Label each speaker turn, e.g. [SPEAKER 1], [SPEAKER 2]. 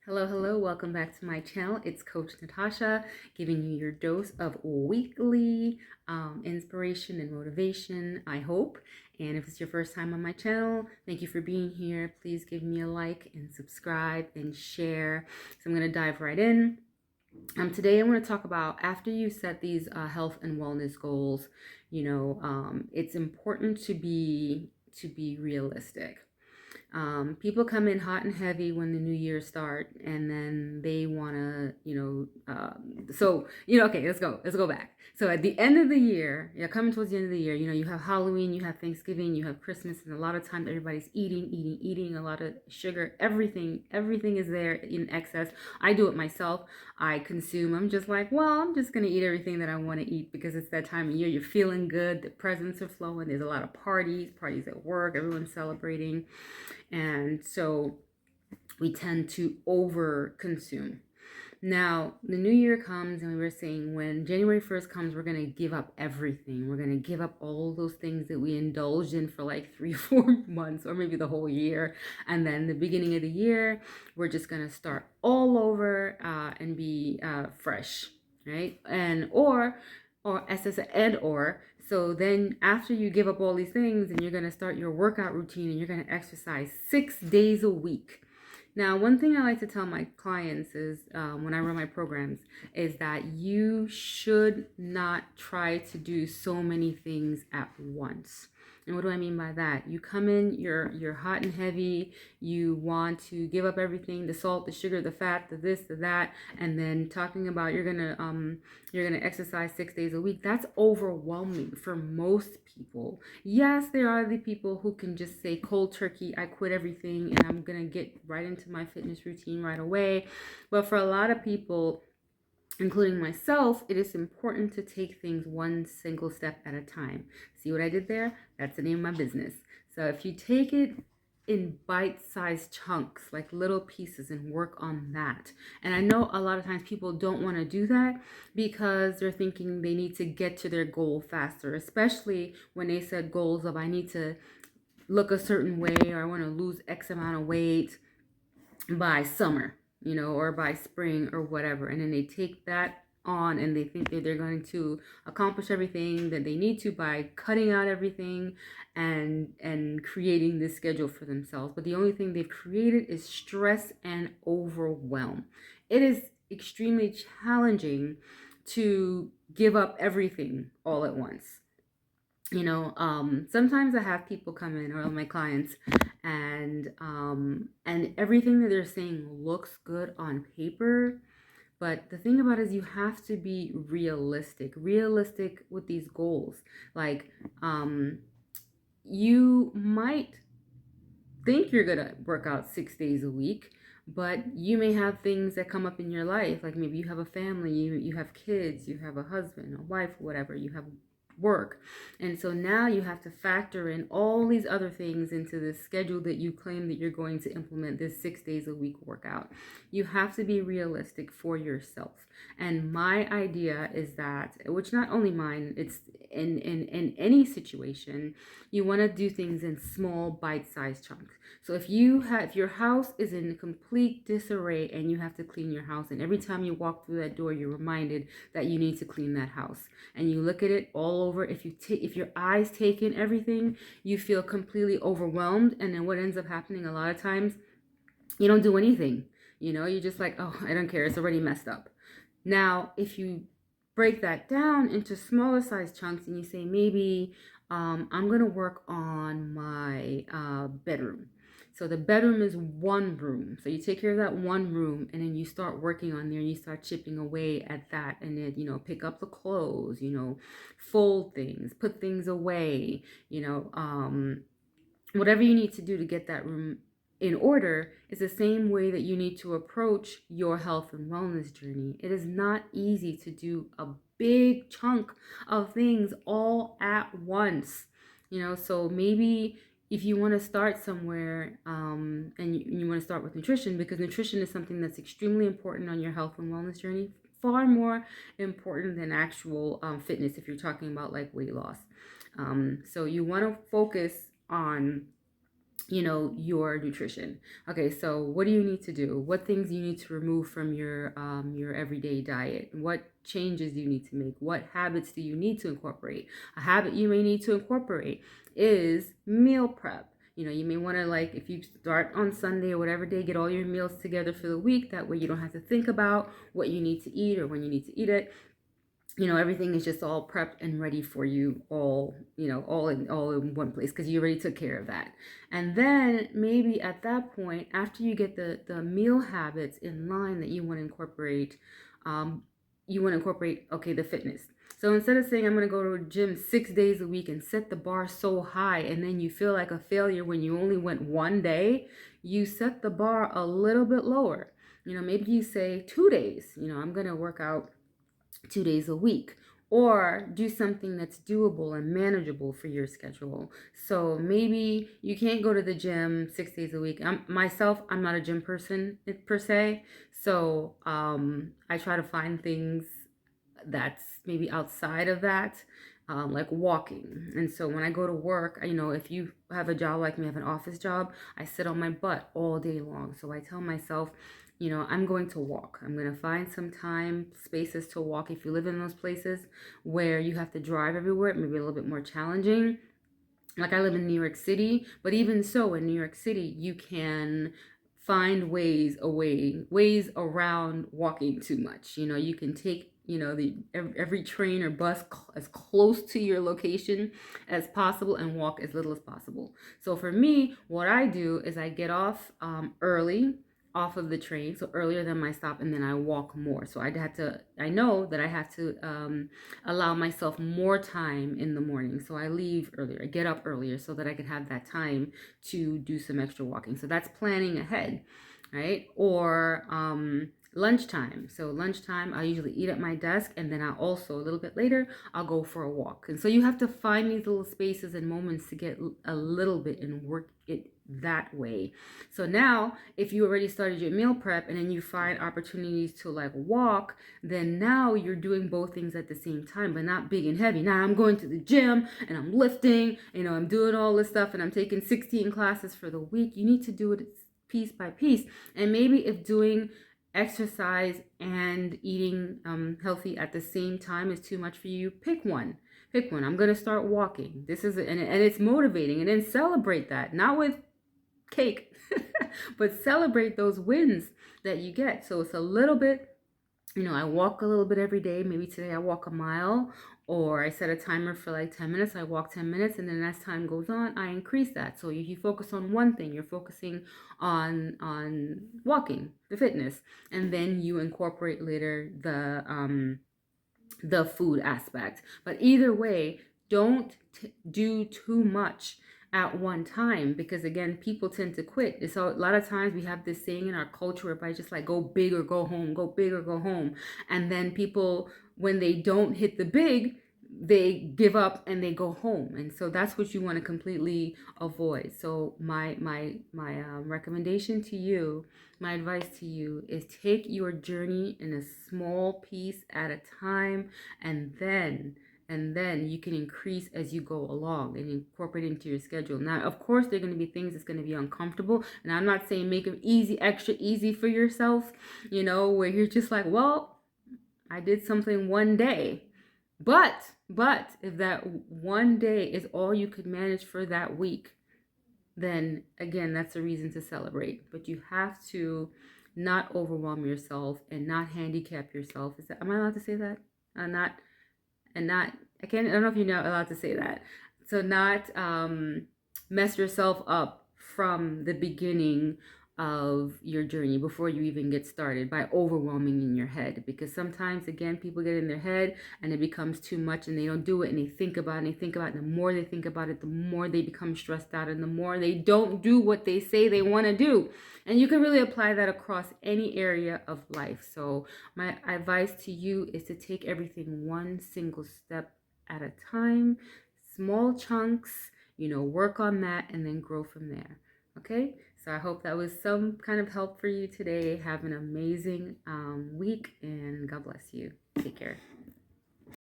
[SPEAKER 1] Hello, welcome back to my channel. It's Coach Natasha giving you your dose of weekly inspiration and motivation, I hope. And if it's your first time on my channel, thank you for being here. Please give me a like and subscribe and share. So I'm going to dive right in. Today I want to talk about after you set these health and wellness goals, it's important to be realistic. People come in hot and heavy when the new year start, and then they want to, okay, let's go back. So at the end of the year, coming towards the end of the year, you have Halloween, you have Thanksgiving, you have Christmas, and a lot of times everybody's eating a lot of sugar. Everything is there in excess. I do it myself. I consume. I'm just like, well, I'm just gonna eat everything that I want to eat because it's that time of year. You're feeling good. The presents are flowing. There's a lot of parties at work. Everyone's celebrating. And so we tend to over consume. Now, the new year comes, and we were saying when January 1st comes, we're going to give up everything. We're going to give up all those things that we indulged in for like 3 or 4 months, or maybe the whole year. And then the beginning of the year, we're just going to start all over and be fresh, right? Or so then after you give up all these things and you're going to start your workout routine and you're going to exercise 6 days a week. Now, one thing I like to tell my clients is when I run my programs is that you should not try to do so many things at once. And what do I mean by that? You come in, you're hot and heavy, you want to give up everything, the salt, the sugar, the fat, the this, the that, and then talking about you're gonna exercise 6 days a week. That's overwhelming for most people. Yes, there are the people who can just say cold turkey, I quit everything and I'm gonna get right into my fitness routine right away. But for a lot of people, including myself, it is important to take things one single step at a time. See what I did there? That's the name of my business. So if you take it in bite-sized chunks, like little pieces, and work on that. And I know a lot of times people don't want to do that because they're thinking they need to get to their goal faster, especially when they set goals of I need to look a certain way or I want to lose X amount of weight by summer, or by spring or whatever. And then they take that on and they think that they're going to accomplish everything that they need to by cutting out everything and creating this schedule for themselves. But the only thing they've created is stress and overwhelm. It is extremely challenging to give up everything all at once. Sometimes I have people come in, or my clients, and everything that they're saying looks good on paper, but the thing about it is you have to be realistic with these goals. Like, you might think you're gonna work out 6 days a week, but you may have things that come up in your life, like maybe you have a family, you have kids, you have a husband, a wife, whatever, you have work. And so now you have to factor in all these other things into the schedule that you claim that you're going to implement this 6 days a week workout. You have to be realistic for yourself. And my idea is that, which not only mine, it's in any situation, you want to do things in small bite-sized chunks. So if your house is in complete disarray and you have to clean your house, and every time you walk through that door you're reminded that you need to clean that house, and you look at it all over, if your eyes take in everything, you feel completely overwhelmed. And then what ends up happening a lot of times, you don't do anything. You're just like, oh, I don't care, it's already messed up. Now if you break that down into smaller size chunks and you say, maybe I'm going to work on my bedroom. So the bedroom is one room. So you take care of that one room, and then you start working on there, and you start chipping away at that, and then, pick up the clothes, fold things, put things away, whatever you need to do to get that room in order is the same way that you need to approach your health and wellness journey. It is not easy to do a big chunk of things all at once. So maybe if you want to start somewhere, and you want to start with nutrition, because nutrition is something that's extremely important on your health and wellness journey, far more important than actual fitness if you're talking about like weight loss. So you want to focus on your nutrition. Okay, so what do you need to do? What things you need to remove from your everyday diet? What changes do you need to make? What habits do you need to incorporate? A habit you may need to incorporate is meal prep. You may want to, like, if you start on Sunday or whatever day, get all your meals together for the week. That way you don't have to think about what you need to eat or when you need to eat it. Everything is just all prepped and ready for you, all in one place, because you already took care of that. And then maybe at that point, after you get the meal habits in line that you want to incorporate, okay, the fitness. So instead of saying I'm going to go to a gym 6 days a week and set the bar so high, and then you feel like a failure when you only went one day, you set the bar a little bit lower. Maybe you say 2 days. I'm going to work out 2 days a week, or do something that's doable and manageable for your schedule. So maybe you can't go to the gym 6 days a week. I'm not a gym person per se. So I try to find things that's maybe outside of that, like walking. And so when I go to work, if you have a job like me, I have an office job, I sit on my butt all day long. So I tell myself, I'm going to walk. I'm going to find some time, spaces to walk. If you live in those places where you have to drive everywhere, it may be a little bit more challenging. Like, I live in New York City, but even so, in New York City, you can find ways around walking too much. You can take every train or bus as close to your location as possible and walk as little as possible. So for me, what I do is I get off early off of the train, so earlier than my stop, and then I walk more. So I know that I have to allow myself more time in the morning. So I leave earlier, I get up earlier so that I can have that time to do some extra walking. So that's planning ahead, right? Or lunchtime. So lunchtime, I usually eat at my desk, and then I also, a little bit later, I'll go for a walk. And so you have to find these little spaces and moments to get a little bit and work it that way. So now, if you already started your meal prep and then you find opportunities to, like, walk, then now you're doing both things at the same time, but not big and heavy. Now I'm going to the gym and I'm lifting, I'm doing all this stuff, and I'm taking 16 classes for the week. You need to do it piece by piece. And maybe if doing exercise and eating healthy at the same time is too much for you, pick one. I'm going to start walking. And it's motivating. And then celebrate that, not with cake, but celebrate those wins that you get. So it's a little bit, I walk a little bit every day. Maybe today I walk a mile, or I set a timer for like 10 minutes. I walk 10 minutes, and then as time goes on, I increase that. So if you focus on one thing, you're focusing on walking, the fitness, and then you incorporate later the food aspect. But either way, don't do too much at one time, because again, people tend to quit. So a lot of times we have this saying in our culture whereby just like, go big or go home, go big or go home. And then people, when they don't hit the big, they give up and they go home. And so that's what you want to completely avoid. So my recommendation to you, my advice to you, is take your journey in a small piece at a time, and then you can increase as you go along and incorporate into your schedule. Now, of course, there are going to be things that's going to be uncomfortable, and I'm not saying make them easy, extra easy for yourself, where you're just like, well, I did something one day. But if that one day is all you could manage for that week, then again, that's a reason to celebrate. But you have to not overwhelm yourself and not handicap yourself. Am I allowed to say that? I don't know if you're not allowed to say that. So not mess yourself up from the beginning of your journey before you even get started by overwhelming in your head. Because sometimes, again, people get in their head and it becomes too much and they don't do it, and they think about it and they think about it. And the more they think about it, the more they become stressed out, and the more they don't do what they say they want to do. And you can really apply that across any area of life. So my advice to you is to take everything one single step at a time, small chunks, work on that, and then grow from there. Okay, so I hope that was some kind of help for you today. Have an amazing week, and God bless you. Take care.